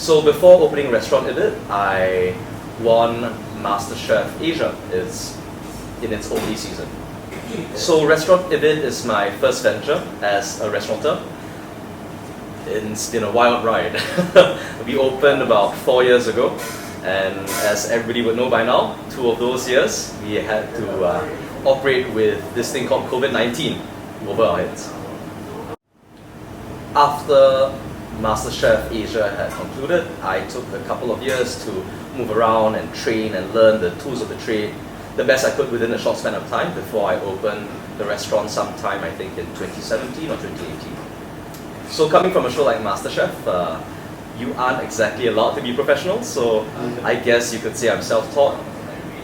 So before opening Restaurant Ibid, I won MasterChef Asia in its only season. So Restaurant Ibid is my first venture as a restaurateur. It's been a wild ride. We opened about 4 years ago, and as everybody would know by now, 2 of those years we had to operate with this thing called COVID-19 over our heads. After MasterChef Asia had concluded, I took a couple of years to move around and train and learn the tools of the trade the best I could within a short span of time before I opened the restaurant sometime, I think, in 2017 or 2018. So coming from a show like MasterChef, you aren't exactly allowed to be professional, so I guess you could say I'm self-taught,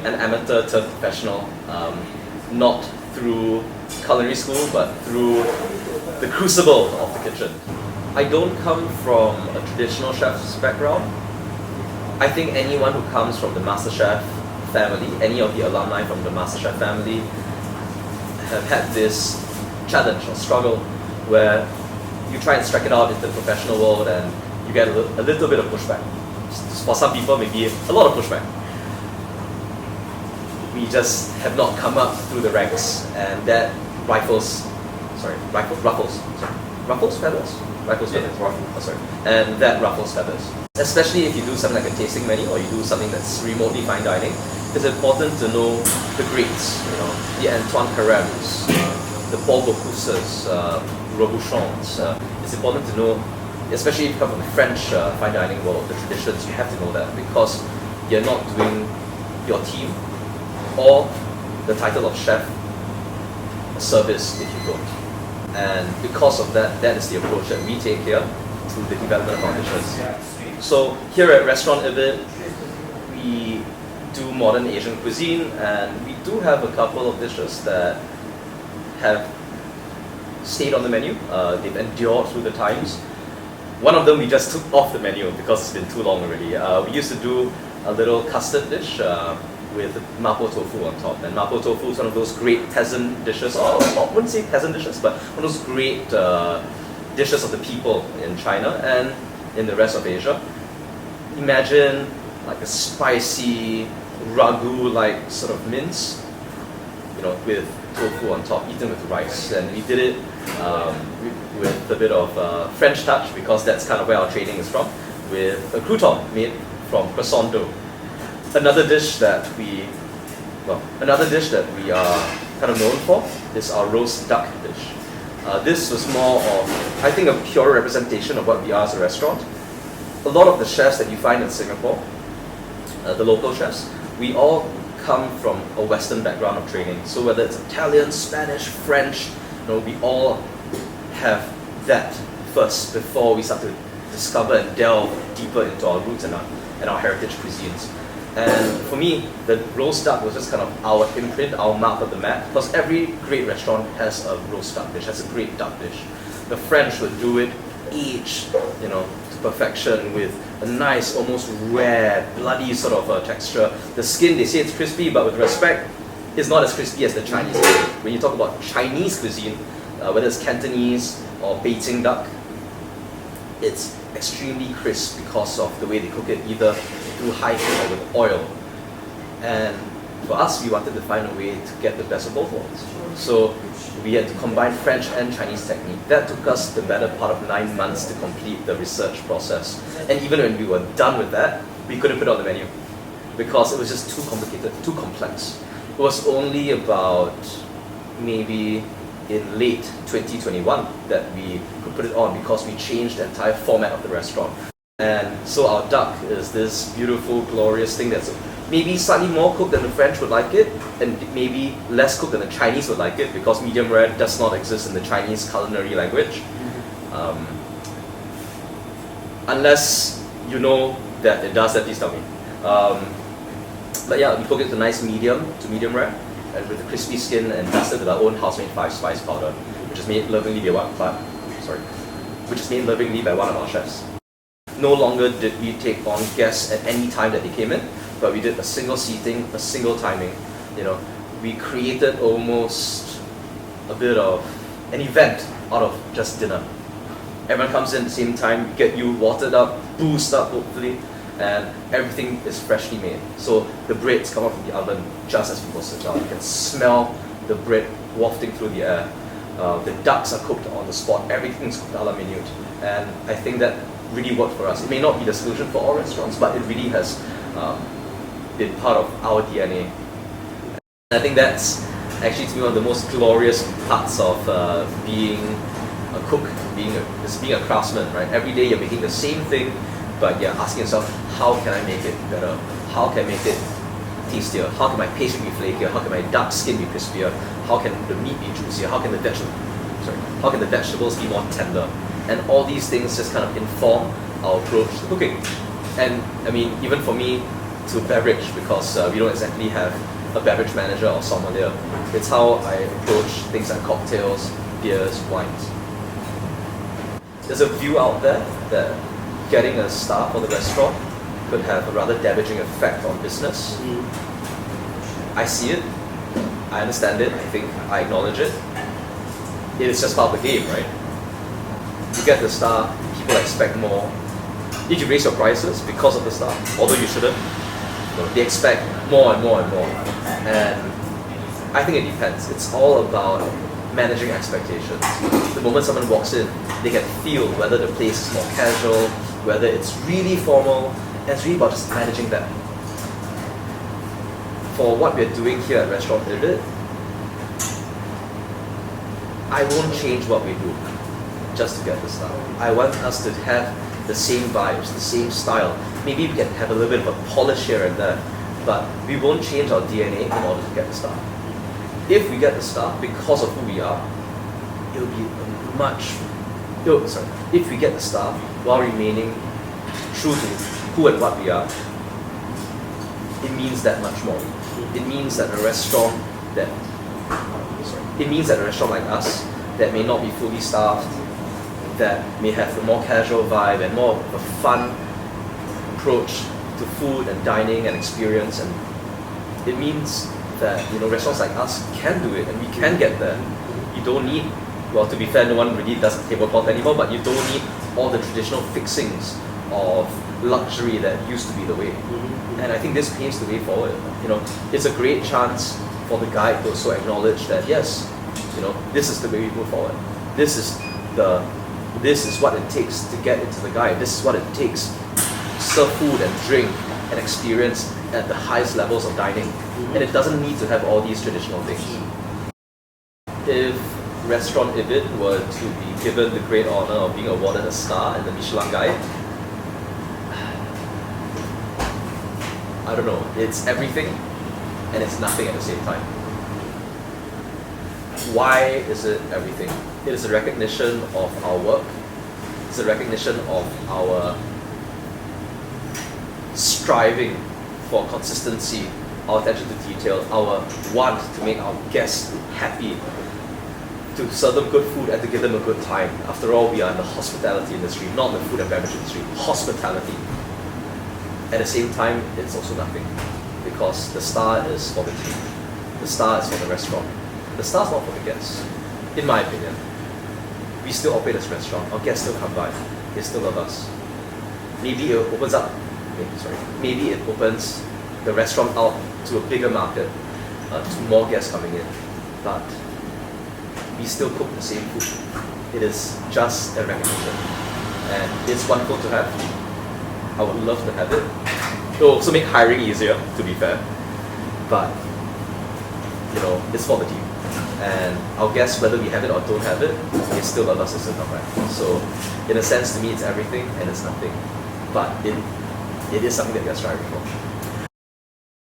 an amateur turned professional, not through culinary school, but through the crucible of the kitchen. I don't come from a traditional chef's background. I think anyone who comes from the MasterChef family, any of the alumni from the MasterChef family, have had this challenge or struggle where you try and strike it out into the professional world and you get a little bit of pushback. For some people, maybe a lot of pushback. We just have not come up through the ranks, and that ruffles feathers? And that ruffles feathers. Especially if you do something like a tasting menu or you do something that's remotely fine dining, it's important to know the greats, the Antoine Carêmes, the Paul Bocuse, Robuchons. It's important to know, especially if you come from the French fine dining world, the traditions, you have to know that because you're not doing your team or the title of chef a service if you don't. And because of that, that is the approach that we take here to the development of our dishes. So here at Restaurant Ibid, we do modern Asian cuisine, and we do have a couple of dishes that have stayed on the menu. They've endured through the times. One of them we just took off the menu because it's been too long already. We used to do a little custard dish with mapo tofu on top. And mapo tofu is one of those great peasant dishes, or I wouldn't say peasant dishes, but one of those great dishes of the people in China and in the rest of Asia. Imagine like a spicy ragu-like sort of mince, with tofu on top, eaten with rice. And we did it with a bit of French touch because that's kind of where our training is from, with a crouton made from croissant dough. Another dish that we are kind of known for is our roast duck dish. This was more of, I think, a pure representation of what we are as a restaurant. A lot of the chefs that you find in Singapore, the local chefs, we all come from a Western background of training. So whether it's Italian, Spanish, French, we all have that first before we start to discover and delve deeper into our roots and our heritage cuisines. And for me, the roast duck was just kind of our imprint, our mark of the map, because every great restaurant has a roast duck dish, has a great duck dish. The French would do it aged, to perfection with a nice, almost rare, bloody sort of texture. The skin, they say it's crispy, but with respect, it's not as crispy as the Chinese cuisine. When you talk about Chinese cuisine, whether it's Cantonese or Beijing duck, it's extremely crisp because of the way they cook it, either through high heat or with oil. And for us, we wanted to find a way to get the best of both worlds. So we had to combine French and Chinese technique. That took us the better part of 9 months to complete the research process. And even when we were done with that, we couldn't put it on the menu because it was just too complicated, too complex. It was only about maybe in late 2021 that we could put it on because we changed the entire format of the restaurant. And so our duck is this beautiful, glorious thing that's maybe slightly more cooked than the French would like it, and maybe less cooked than the Chinese would like it, because medium rare does not exist in the Chinese culinary language. Unless you know that it does that, please tell me. But yeah, we cook it to nice medium to medium rare, and with a crispy skin and dusted with our own house-made 5-spice powder, which is made lovingly by one of our chefs. No longer did we take on guests at any time that they came in, but we did a single seating, a single timing. We created almost a bit of an event out of just dinner. Everyone comes in at the same time, get you watered up, boosted up hopefully, and everything is freshly made. So the breads come out from the oven just as people sit down. You can smell the bread wafting through the air. The ducks are cooked on the spot. Everything is cooked a la minute. And I think that really worked for us. It may not be the solution for all restaurants, but it really has been part of our DNA. And I think that's actually, to me, one of the most glorious parts of being a cook, being a craftsman, right? Every day you're making the same thing, but you're asking yourself, how can I make it better? How can I make it tastier? How can my pastry be flakier? How can my duck skin be crispier? How can the meat be juicier? How can the vegetables be more tender? And all these things just kind of inform our approach to cooking. And I mean, even for me, to beverage, because we don't exactly have a beverage manager or sommelier. It's how I approach things like cocktails, beers, wines. There's a view out there that getting a star for the restaurant could have a rather damaging effect on business. I see it, I understand it, I think I acknowledge it. It is just part of the game, right? You get the star, people expect more. If you raise your prices because of the star, although you shouldn't, they expect more and more and more. And I think it depends. It's all about managing expectations. The moment someone walks in, they can feel whether the place is more casual, whether it's really formal, and it's really about just managing that. For what we're doing here at Restaurant Ibid, I won't change what we do just to get the star. I want us to have the same vibes, the same style. Maybe we can have a little bit of a polish here and there, but we won't change our DNA in order to get the star. If we get the star because of who we are, it'll be if we get the star while remaining true to who and what we are, it means that much more. It means that a restaurant like us that may not be fully staffed, that may have a more casual vibe and more of a fun approach to food and dining and experience, and it means that restaurants like us can do it and we can get there. You don't need, well, to be fair, no one really does tablecloth anymore, but you don't need all the traditional fixings of luxury that used to be the way. And I think this paves the way forward. It's a great chance for the guide to also acknowledge that yes, this is the way we move forward. This is what it takes to get into the guide. This is what it takes to serve food and drink and experience at the highest levels of dining. And it doesn't need to have all these traditional things. If Restaurant Ibid were to be given the great honor of being awarded a star in the Michelin Guide, I don't know, it's everything and it's nothing at the same time. Why is it everything? It is a recognition of our work. It's a recognition of our striving for consistency, our attention to detail, our want to make our guests happy, to serve them good food and to give them a good time. After all, we are in the hospitality industry, not the food and beverage industry. Hospitality. At the same time, it's also nothing, because the star is for the team. The star is for the restaurant. The star's not for the guests, in my opinion. We still operate as a restaurant. Our guests still come by. They still love us. Maybe it opens the restaurant out to a bigger market, to more guests coming in. But we still cook the same food. It is just a recognition. And it's wonderful to have. I would love to have it. It will also make hiring easier, to be fair. But, it's for the team. And our guests, whether we have it or don't have it, they still love us as a company. So, in a sense, to me, it's everything and it's nothing. But it is something that we are striving for.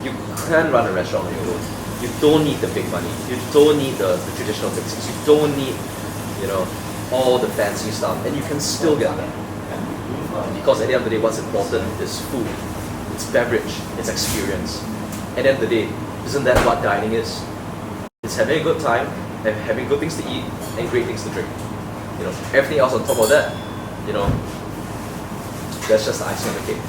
You can run a restaurant on your own. You don't need the big money. You don't need the traditional fixings. You don't need, all the fancy stuff. And you can still get that. Because at the end of the day, what's important is food. It's beverage. It's experience. At the end of the day, isn't that what dining is? It's having a good time, and having good things to eat, and great things to drink. Everything else on top of that, that's just the icing on the cake.